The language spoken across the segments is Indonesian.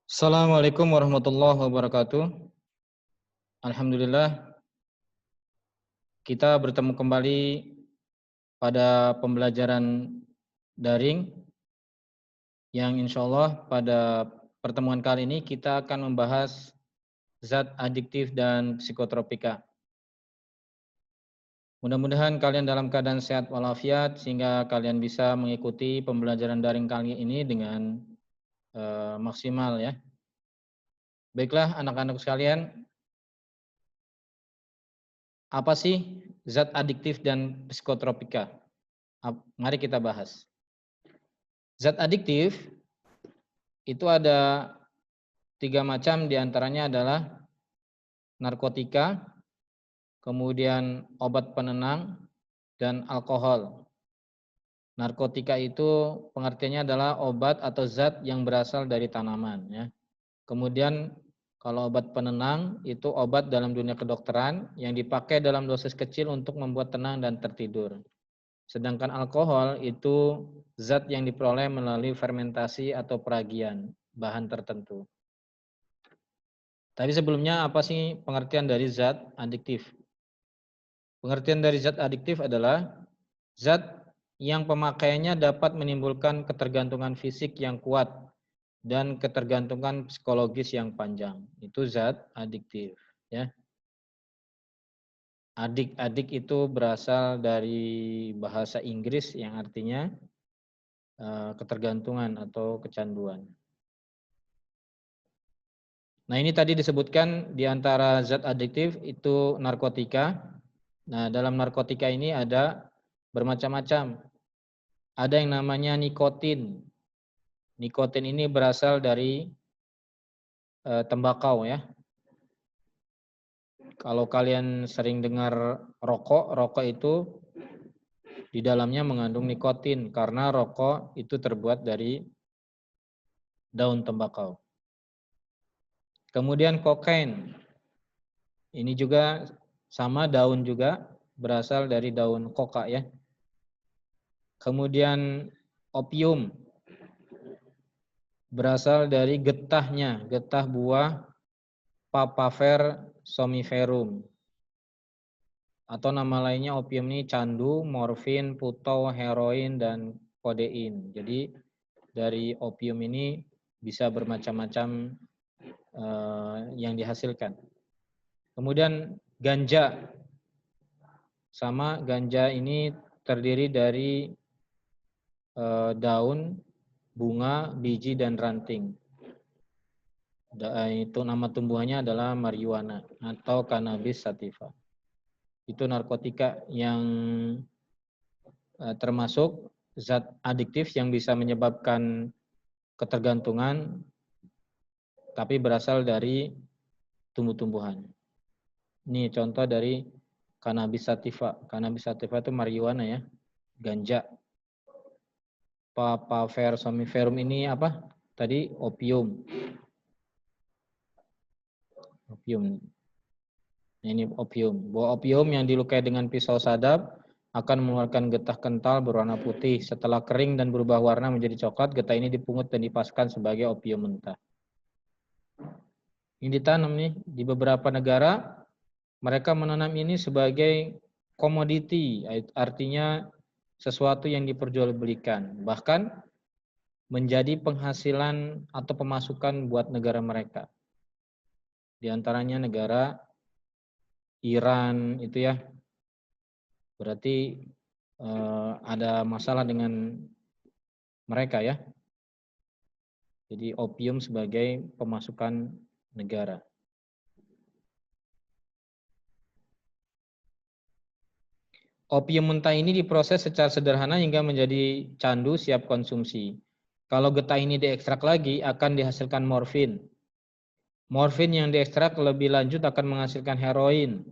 Assalamualaikum warahmatullahi wabarakatuh. Alhamdulillah kita bertemu kembali pada pembelajaran daring yang insya Allah pada pertemuan kali ini kita akan membahas zat adiktif dan psikotropika. Mudah-mudahan kalian dalam keadaan sehat walafiat sehingga kalian bisa mengikuti pembelajaran daring kali ini dengan maksimal ya. Baiklah anak-anak sekalian, apa sih zat adiktif dan psikotropika? Mari kita bahas. Zat adiktif itu ada 3 macam, diantaranya adalah narkotika, kemudian obat penenang, dan alkohol. Narkotika itu pengertiannya adalah obat atau zat yang berasal dari tanaman. Ya. Kemudian kalau obat penenang itu obat dalam dunia kedokteran yang dipakai dalam dosis kecil untuk membuat tenang dan tertidur. Sedangkan alkohol itu zat yang diperoleh melalui fermentasi atau peragian bahan tertentu. Tadi sebelumnya apa sih pengertian dari zat adiktif? Pengertian dari zat adiktif adalah zat yang pemakaiannya dapat menimbulkan ketergantungan fisik yang kuat dan ketergantungan psikologis yang panjang. Itu zat adiktif, ya. Adik-adik itu berasal dari bahasa Inggris yang artinya ketergantungan atau kecanduan. Nah, ini tadi disebutkan di antara zat adiktif itu narkotika. Nah, dalam narkotika ini ada bermacam-macam. Ada yang namanya nikotin. Nikotin ini berasal dari tembakau ya. Kalau kalian sering dengar rokok, rokok itu di dalamnya mengandung nikotin karena rokok itu terbuat dari daun tembakau. Kemudian kokain. Ini juga sama daun juga, berasal dari daun koka ya. Kemudian opium berasal dari getahnya, getah buah Papaver somniferum. Atau nama lainnya opium ini candu, morfin, putau, heroin, dan kodein. Jadi dari opium ini bisa bermacam-macam yang dihasilkan. Kemudian ganja. Sama ganja ini terdiri dari daun, bunga, biji, dan ranting. Itu nama tumbuhannya adalah marijuana atau cannabis sativa. Itu narkotika yang termasuk zat adiktif yang bisa menyebabkan ketergantungan tapi berasal dari tumbuh-tumbuhan. Ini contoh dari cannabis sativa. Cannabis sativa itu marijuana ya, ganja. Papaver somniferum ini apa? Tadi opium. Opium. Ini opium. Buah opium yang dilukai dengan pisau sadap akan mengeluarkan getah kental berwarna putih. Setelah kering dan berubah warna menjadi coklat, getah ini dipungut dan dipaskan sebagai opium mentah. Ini ditanam nih di beberapa negara, mereka menanam ini sebagai komoditi, artinya sesuatu yang diperjualbelikan, bahkan menjadi penghasilan atau pemasukan buat negara mereka. Di antaranya negara Iran itu ya, berarti ada masalah dengan mereka ya. Jadi opium sebagai pemasukan negara. Opium mentah ini diproses secara sederhana hingga menjadi candu siap konsumsi. Kalau getah ini diekstrak lagi akan dihasilkan morfin. Morfin yang diekstrak lebih lanjut akan menghasilkan heroin.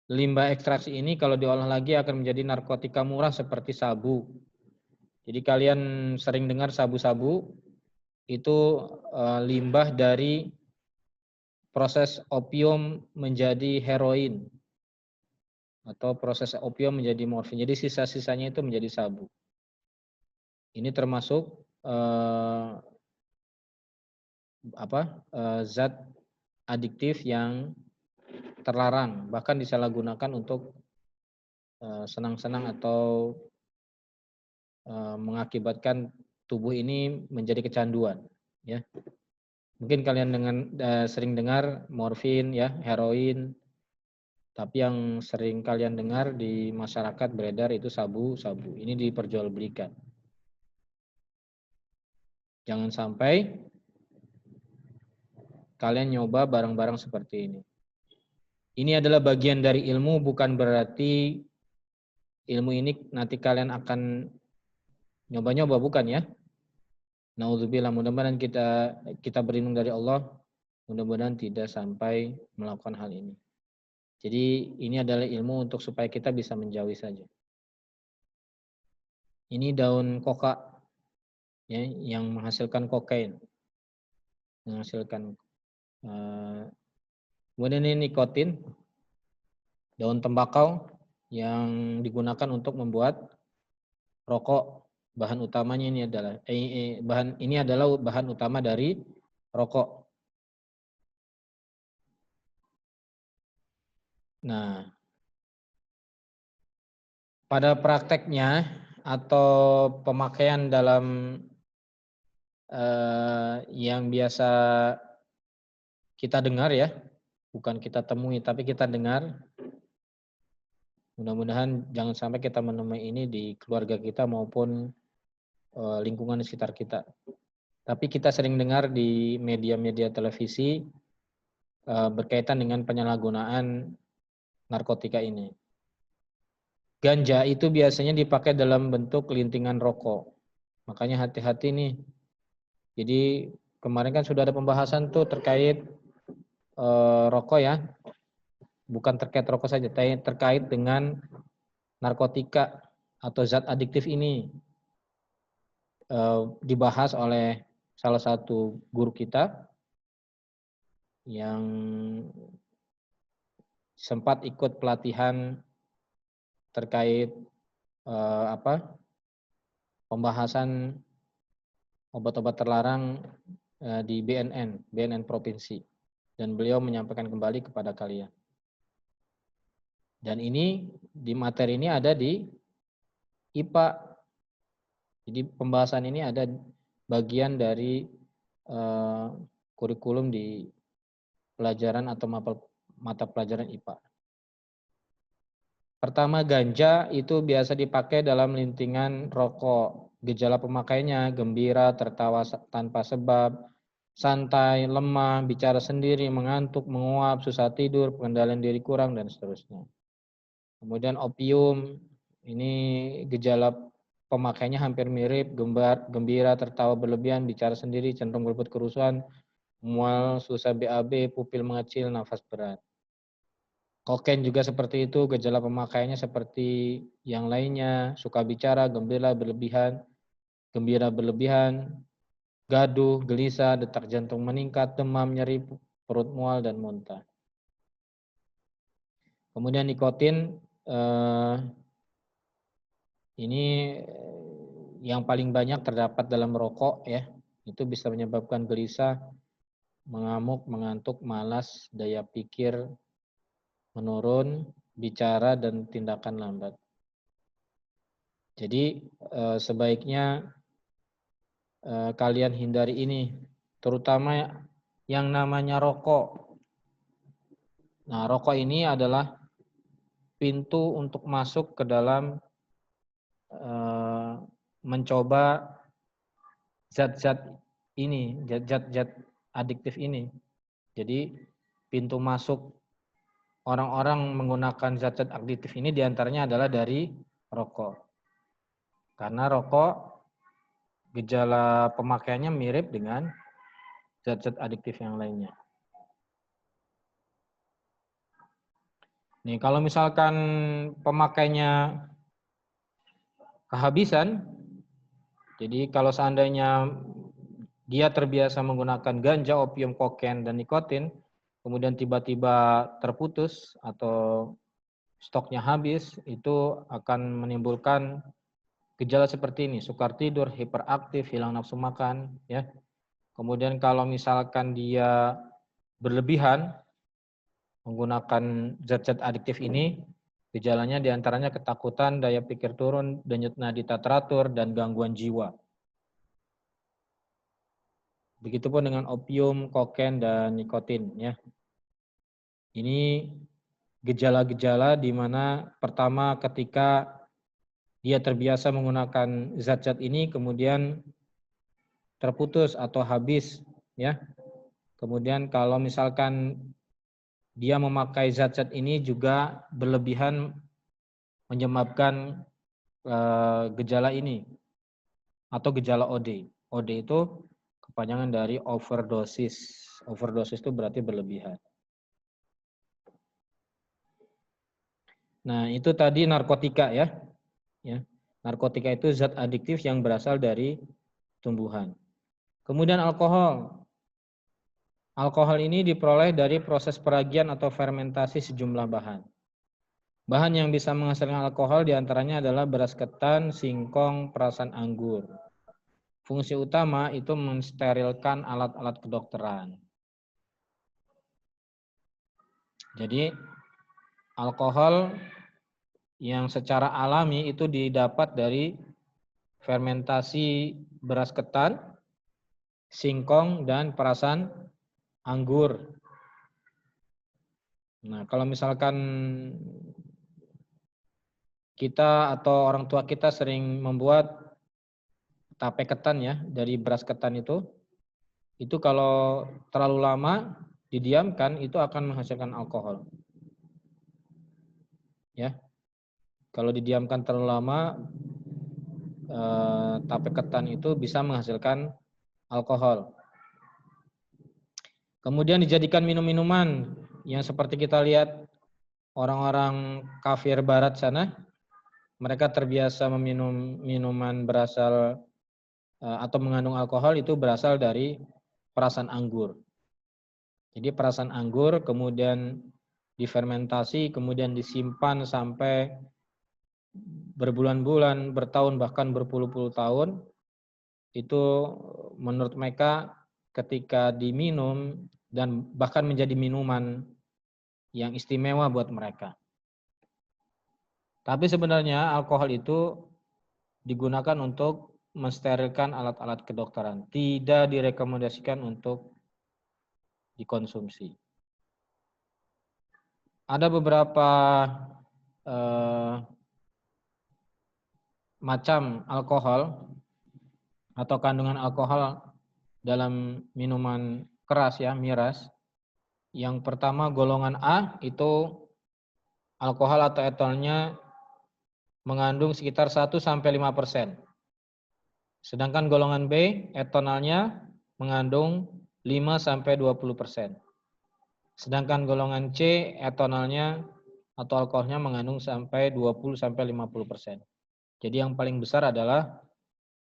Limbah ekstraksi ini kalau diolah lagi akan menjadi narkotika murah seperti sabu. Jadi kalian sering dengar sabu-sabu itu limbah dari proses opium menjadi heroin atau proses opium menjadi morfin. Jadi sisa-sisanya itu menjadi sabu. Ini termasuk zat adiktif yang terlarang, bahkan disalahgunakan untuk senang-senang atau mengakibatkan tubuh ini menjadi kecanduan, ya. Mungkin kalian sering dengar morfin, ya, heroin, tapi yang sering kalian dengar di masyarakat beredar itu sabu-sabu. Ini diperjualbelikan. Jangan sampai kalian nyoba barang-barang seperti ini. Ini adalah bagian dari ilmu, bukan berarti ilmu ini nanti kalian akan nyoba-nyoba, bukan ya. Nauzubillah, mudah-mudahan kita berlindung dari Allah, mudah-mudahan tidak sampai melakukan hal ini. Jadi ini adalah ilmu untuk supaya kita bisa menjauhi saja. Ini daun koka, ya, yang menghasilkan kokain, menghasilkan. Kemudian ini nikotin, daun tembakau yang digunakan untuk membuat rokok. Bahan utamanya ini adalah bahan utama dari rokok. Nah, pada prakteknya atau pemakaian dalam yang biasa kita dengar, ya, bukan kita temui tapi kita dengar. Mudah-mudahan jangan sampai kita menemui ini di keluarga kita maupun lingkungan di sekitar kita. Tapi kita sering dengar di media-media televisi berkaitan dengan penyalahgunaan narkotika ini. Ganja itu biasanya dipakai dalam bentuk lintingan rokok. Makanya hati-hati nih. Jadi kemarin kan sudah ada pembahasan tuh terkait rokok, ya. Bukan terkait rokok saja, terkait dengan narkotika atau zat adiktif ini. Dibahas oleh salah satu guru kita yang sempat ikut pelatihan terkait pembahasan obat-obat terlarang di BNN provinsi, dan beliau menyampaikan kembali kepada kalian. Dan ini di materi ini ada di IPA. Jadi pembahasan ini ada bagian dari kurikulum di pelajaran atau mata pelajaran IPA. Pertama, ganja itu biasa dipakai dalam lintingan rokok. Gejala pemakainya gembira, tertawa tanpa sebab, santai, lemah, bicara sendiri, mengantuk, menguap, susah tidur, pengendalian diri kurang, dan seterusnya. Kemudian opium, ini gejala pemakainya hampir mirip, gembira, tertawa berlebihan, bicara sendiri, cenderung berbuat kerusuhan, mual, susah BAB, pupil mengecil, nafas berat. Kokain juga seperti itu, gejala pemakaiannya seperti yang lainnya, suka bicara, gembira berlebihan, gaduh, gelisah, detak jantung meningkat, demam, nyeri, perut mual, dan muntah. Kemudian nikotin, ini yang paling banyak terdapat dalam rokok, ya. Itu bisa menyebabkan gelisah, mengamuk, mengantuk, malas, daya pikir menurun, bicara, dan tindakan lambat. Jadi sebaiknya kalian hindari ini, terutama yang namanya rokok. Nah, rokok ini adalah pintu untuk masuk ke dalam mencoba zat-zat ini, zat-zat adiktif ini. Jadi pintu masuk orang-orang menggunakan zat-zat adiktif ini diantaranya adalah dari rokok. Karena rokok gejala pemakaiannya mirip dengan zat-zat adiktif yang lainnya. Nih, kalau misalkan pemakainya kehabisan, jadi kalau seandainya dia terbiasa menggunakan ganja, opium, kokain, dan nikotin, kemudian tiba-tiba terputus atau stoknya habis, itu akan menimbulkan gejala seperti ini, sukar tidur, hiperaktif, hilang nafsu makan, ya. Kemudian kalau misalkan dia berlebihan menggunakan zat-zat adiktif ini, gejalanya diantaranya ketakutan, daya pikir turun, denyut nadi tak teratur, dan gangguan jiwa. Begitupun dengan opium, kokain, dan nikotin. Ya. Ini gejala-gejala di mana pertama ketika dia terbiasa menggunakan zat-zat ini, kemudian terputus atau habis. Ya. Kemudian kalau misalkan dia memakai zat-zat ini juga berlebihan menyebabkan gejala ini atau gejala OD. OD itu kepanjangan dari overdosis. Overdosis itu berarti berlebihan. Nah, itu tadi narkotika ya. Ya. Narkotika itu zat adiktif yang berasal dari tumbuhan. Kemudian alkohol. Alkohol ini diperoleh dari proses peragian atau fermentasi sejumlah bahan. Bahan yang bisa menghasilkan alkohol diantaranya adalah beras ketan, singkong, perasan anggur. Fungsi utama itu mensterilkan alat-alat kedokteran. Jadi alkohol yang secara alami itu didapat dari fermentasi beras ketan, singkong, dan perasan anggur. Nah, kalau misalkan kita atau orang tua kita sering membuat tape ketan ya dari beras ketan itu kalau terlalu lama didiamkan itu akan menghasilkan alkohol. Ya, kalau didiamkan terlalu lama tape ketan itu bisa menghasilkan alkohol. Kemudian dijadikan minum-minuman yang seperti kita lihat orang-orang kafir barat sana, mereka terbiasa meminum minuman berasal atau mengandung alkohol itu berasal dari perasan anggur. Jadi perasan anggur kemudian difermentasi, kemudian disimpan sampai berbulan-bulan, bertahun, bahkan berpuluh-puluh tahun. Itu menurut mereka ketika diminum dan bahkan menjadi minuman yang istimewa buat mereka. Tapi sebenarnya alkohol itu digunakan untuk mensterilkan alat-alat kedokteran, tidak direkomendasikan untuk dikonsumsi. Ada beberapa macam alkohol atau kandungan alkohol dalam minuman keras ya, miras. Yang pertama golongan A itu alkohol atau etanolnya mengandung sekitar 1-5%. Sedangkan golongan B etanolnya mengandung 5-20%. Sedangkan golongan C etanolnya atau alkoholnya mengandung sampai 20-50%. Jadi yang paling besar adalah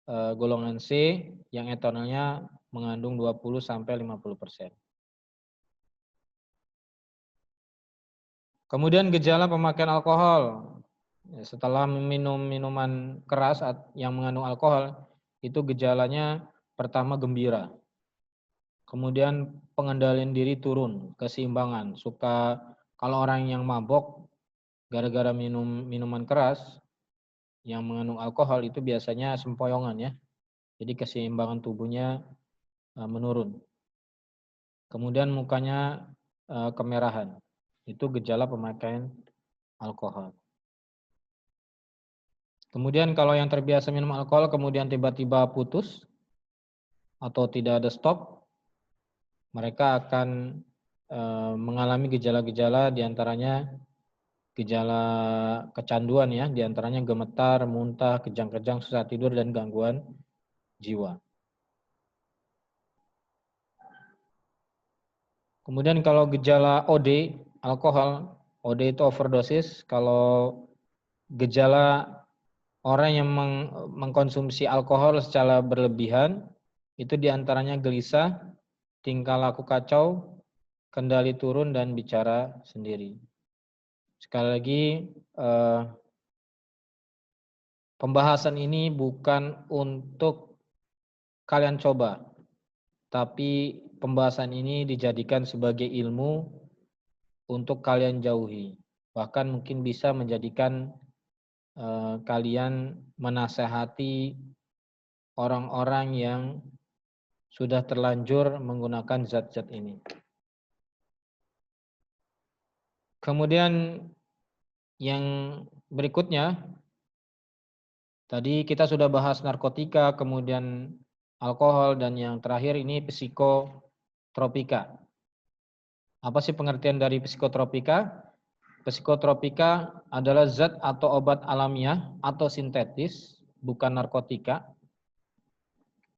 golongan C yang etanolnya mengandung 20-50%. Kemudian gejala pemakaian alkohol. Setelah meminum minuman keras yang mengandung alkohol, itu gejalanya pertama gembira. Kemudian pengendalian diri turun, keseimbangan. Kalau orang yang mabok gara-gara minum minuman keras yang mengandung alkohol itu biasanya sempoyongan ya. Jadi keseimbangan tubuhnya menurun. Kemudian mukanya kemerahan. Itu gejala pemakaian alkohol. Kemudian kalau yang terbiasa minum alkohol kemudian tiba-tiba putus atau tidak ada stop, mereka akan mengalami gejala-gejala diantaranya gejala kecanduan ya, diantaranya gemetar, muntah, kejang-kejang, susah tidur, dan gangguan jiwa. Kemudian kalau gejala OD, alkohol, OD itu overdosis. Kalau gejala orang yang mengkonsumsi alkohol secara berlebihan, itu diantaranya gelisah, tingkah laku kacau, kendali turun, dan bicara sendiri. Sekali lagi, pembahasan ini bukan untuk kalian coba. tapi pembahasan ini dijadikan sebagai ilmu untuk kalian jauhi. Bahkan mungkin bisa menjadikan kalian menasehati orang-orang yang sudah terlanjur menggunakan zat-zat ini. Kemudian yang berikutnya, tadi kita sudah bahas narkotika, kemudian alkohol, dan yang terakhir ini psikotropika. Apa sih pengertian dari psikotropika? Psikotropika adalah zat atau obat alamiah atau sintetis, bukan narkotika,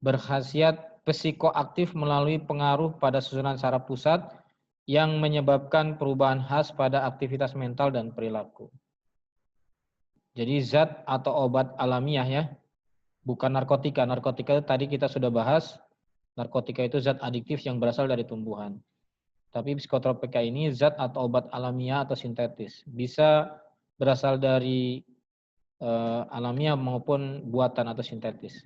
berkhasiat psikoaktif melalui pengaruh pada susunan saraf pusat yang menyebabkan perubahan khas pada aktivitas mental dan perilaku. Jadi zat atau obat alamiah ya, bukan narkotika. Narkotika itu tadi kita sudah bahas, narkotika itu zat adiktif yang berasal dari tumbuhan. Tapi psikotropika ini zat atau obat alamiah atau sintetis. Bisa berasal dari alamiah maupun buatan atau sintetis.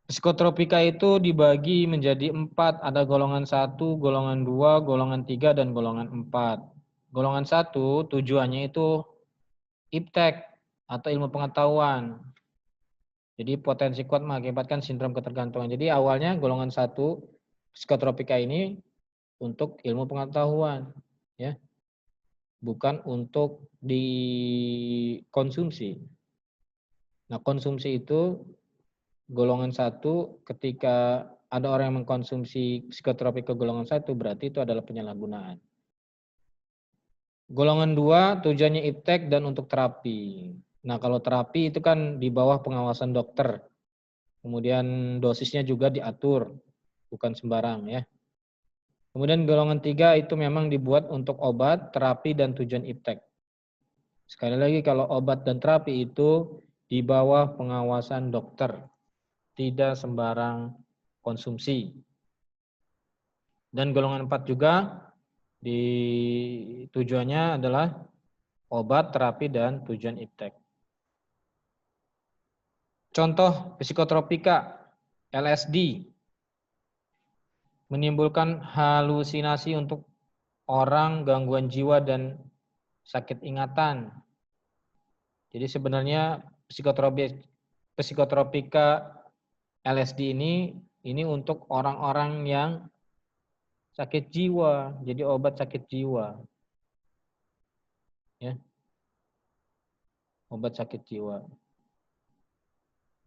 Psikotropika itu dibagi menjadi 4. Ada golongan 1, golongan 2, golongan 3, dan golongan 4. Golongan 1 tujuannya itu iptek atau ilmu pengetahuan. Jadi potensi kuat mengakibatkan sindrom ketergantungan. Jadi awalnya golongan 1 psikotropika ini untuk ilmu pengetahuan, ya, bukan untuk dikonsumsi. Nah, konsumsi itu golongan 1 ketika ada orang yang mengkonsumsi psikotropika golongan 1 berarti itu adalah penyalahgunaan. Golongan 2 tujuannya iptek dan untuk terapi. Nah, kalau terapi itu kan di bawah pengawasan dokter. Kemudian dosisnya juga diatur, bukan sembarang ya. Kemudian golongan 3 itu memang dibuat untuk obat, terapi, dan tujuan iptek. Sekali lagi kalau obat dan terapi itu di bawah pengawasan dokter, tidak sembarang konsumsi. Dan golongan 4 juga tujuannya adalah obat, terapi, dan tujuan iptek. Contoh psikotropika, LSD, menimbulkan halusinasi untuk orang, gangguan jiwa, dan sakit ingatan. Jadi sebenarnya psikotropika LSD ini untuk orang-orang yang sakit jiwa, jadi obat sakit jiwa. Ya. Obat sakit jiwa.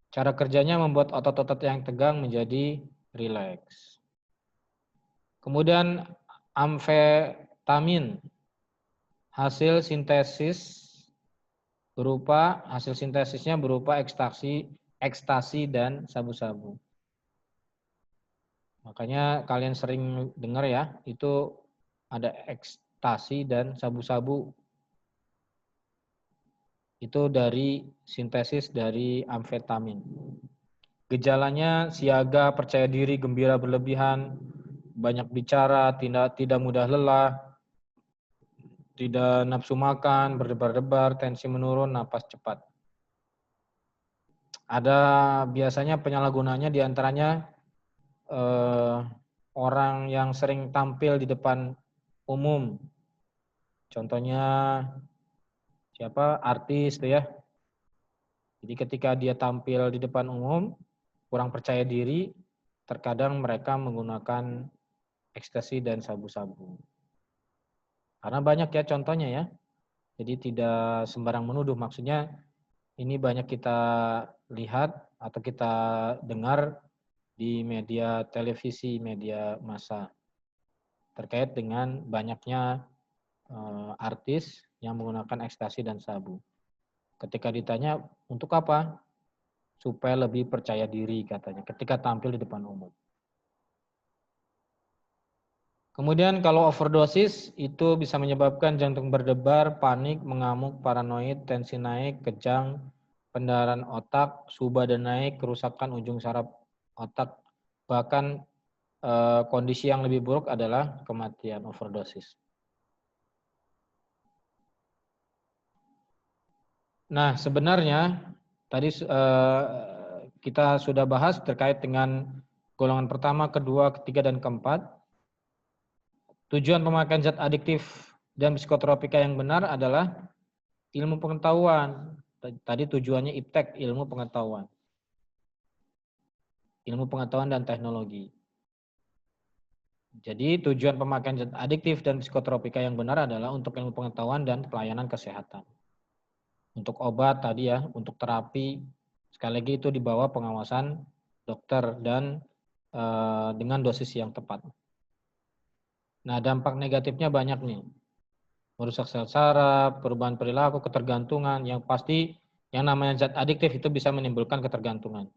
Cara kerjanya membuat otot-otot yang tegang menjadi rileks. Kemudian amfetamin, hasil sintesisnya berupa ekstasi dan sabu-sabu. Makanya kalian sering dengar ya, itu ada ekstasi dan sabu-sabu. Itu dari sintesis dari amfetamin. Gejalanya siaga, percaya diri, gembira berlebihan, banyak bicara, tidak mudah lelah, tidak nafsu makan, berdebar-debar, tensi menurun, napas cepat. Ada biasanya penyalahgunanya diantaranya orang yang sering tampil di depan umum. Contohnya siapa? Artis tuh ya. Jadi ketika dia tampil di depan umum, kurang percaya diri, terkadang mereka menggunakan ekstasi dan sabu-sabu. Karena banyak ya contohnya ya. Jadi tidak sembarang menuduh. Maksudnya ini banyak kita lihat atau kita dengar di media televisi, media massa. Terkait dengan banyaknya artis yang menggunakan ekstasi dan sabu. Ketika ditanya untuk apa? Supaya lebih percaya diri katanya ketika tampil di depan umum. Kemudian kalau overdosis itu bisa menyebabkan jantung berdebar, panik, mengamuk, paranoid, tensi naik, kejang, pendarahan otak, suba dan naik, kerusakan ujung saraf otak. Bahkan kondisi yang lebih buruk adalah kematian overdosis. Nah, sebenarnya tadi kita sudah bahas terkait dengan golongan pertama, kedua, ketiga, dan keempat. Tujuan pemakaian zat adiktif dan psikotropika yang benar adalah ilmu pengetahuan. Tadi tujuannya iptek, ilmu pengetahuan. Ilmu pengetahuan dan teknologi. Jadi tujuan pemakaian zat adiktif dan psikotropika yang benar adalah untuk ilmu pengetahuan dan pelayanan kesehatan. Untuk obat tadi ya, untuk terapi, sekali lagi itu di bawah pengawasan dokter dan dengan dosis yang tepat. Nah, dampak negatifnya banyak nih. Merusak sel saraf, perubahan perilaku, ketergantungan, yang pasti yang namanya zat adiktif itu bisa menimbulkan ketergantungan.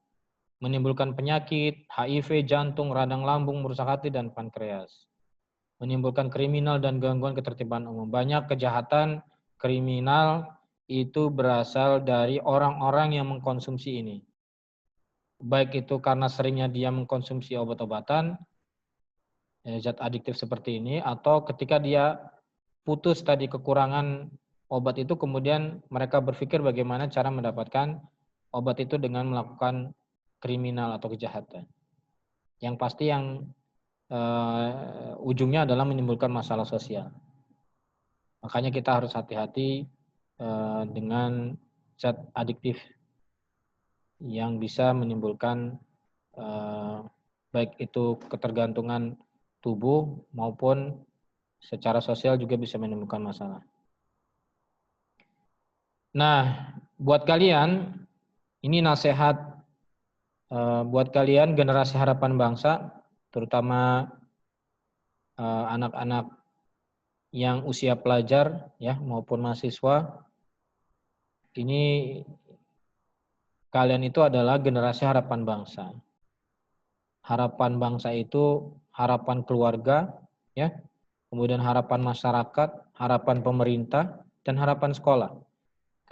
Menimbulkan penyakit, HIV, jantung, radang lambung, merusak hati, dan pankreas. Menimbulkan kriminal dan gangguan ketertiban umum. Banyak kejahatan kriminal itu berasal dari orang-orang yang mengkonsumsi ini. Baik itu karena seringnya dia mengkonsumsi obat-obatan, zat adiktif seperti ini, atau ketika dia putus tadi kekurangan obat itu, kemudian mereka berpikir bagaimana cara mendapatkan obat itu dengan melakukan kriminal atau kejahatan. Yang pasti yang ujungnya adalah menimbulkan masalah sosial. Makanya kita harus hati-hati dengan zat adiktif yang bisa menimbulkan baik itu ketergantungan tubuh maupun secara sosial juga bisa menimbulkan masalah. Nah, buat kalian, ini nasihat buat kalian generasi harapan bangsa, terutama anak-anak yang usia pelajar ya maupun mahasiswa. Ini kalian itu adalah generasi harapan bangsa. Harapan bangsa itu harapan keluarga ya, kemudian harapan masyarakat, harapan pemerintah, dan harapan sekolah.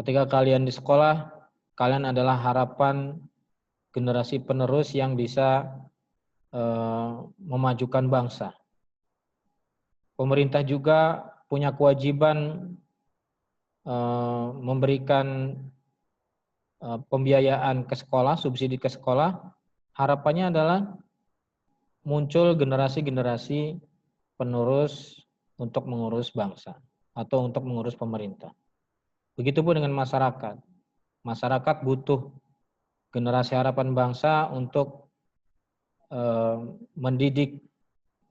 Ketika kalian di sekolah, kalian adalah harapan generasi penerus yang bisa memajukan bangsa. Pemerintah juga punya kewajiban memberikan pembiayaan ke sekolah, subsidi ke sekolah. Harapannya adalah muncul generasi-generasi penerus untuk mengurus bangsa atau untuk mengurus pemerintah. Begitupun dengan masyarakat. Masyarakat butuh generasi harapan bangsa untuk mendidik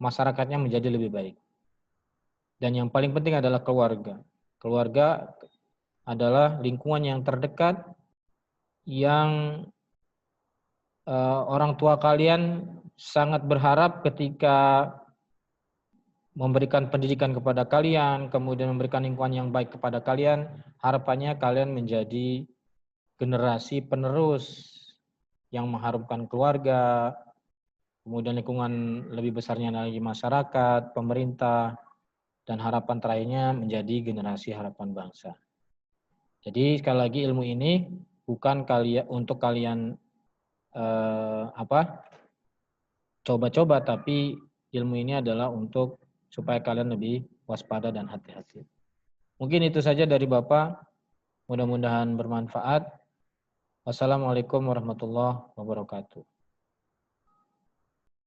masyarakatnya menjadi lebih baik. Dan yang paling penting adalah keluarga. Keluarga adalah lingkungan yang terdekat yang orang tua kalian sangat berharap ketika memberikan pendidikan kepada kalian, kemudian memberikan lingkungan yang baik kepada kalian, harapannya kalian menjadi generasi penerus yang mengharumkan keluarga, kemudian lingkungan lebih besarnya lagi masyarakat, pemerintah, dan harapan terakhirnya menjadi generasi harapan bangsa. Jadi sekali lagi ilmu ini bukan untuk kalian coba-coba, tapi ilmu ini adalah untuk supaya kalian lebih waspada dan hati-hati. Mungkin itu saja dari Bapak. Mudah-mudahan bermanfaat. Wassalamualaikum warahmatullahi wabarakatuh.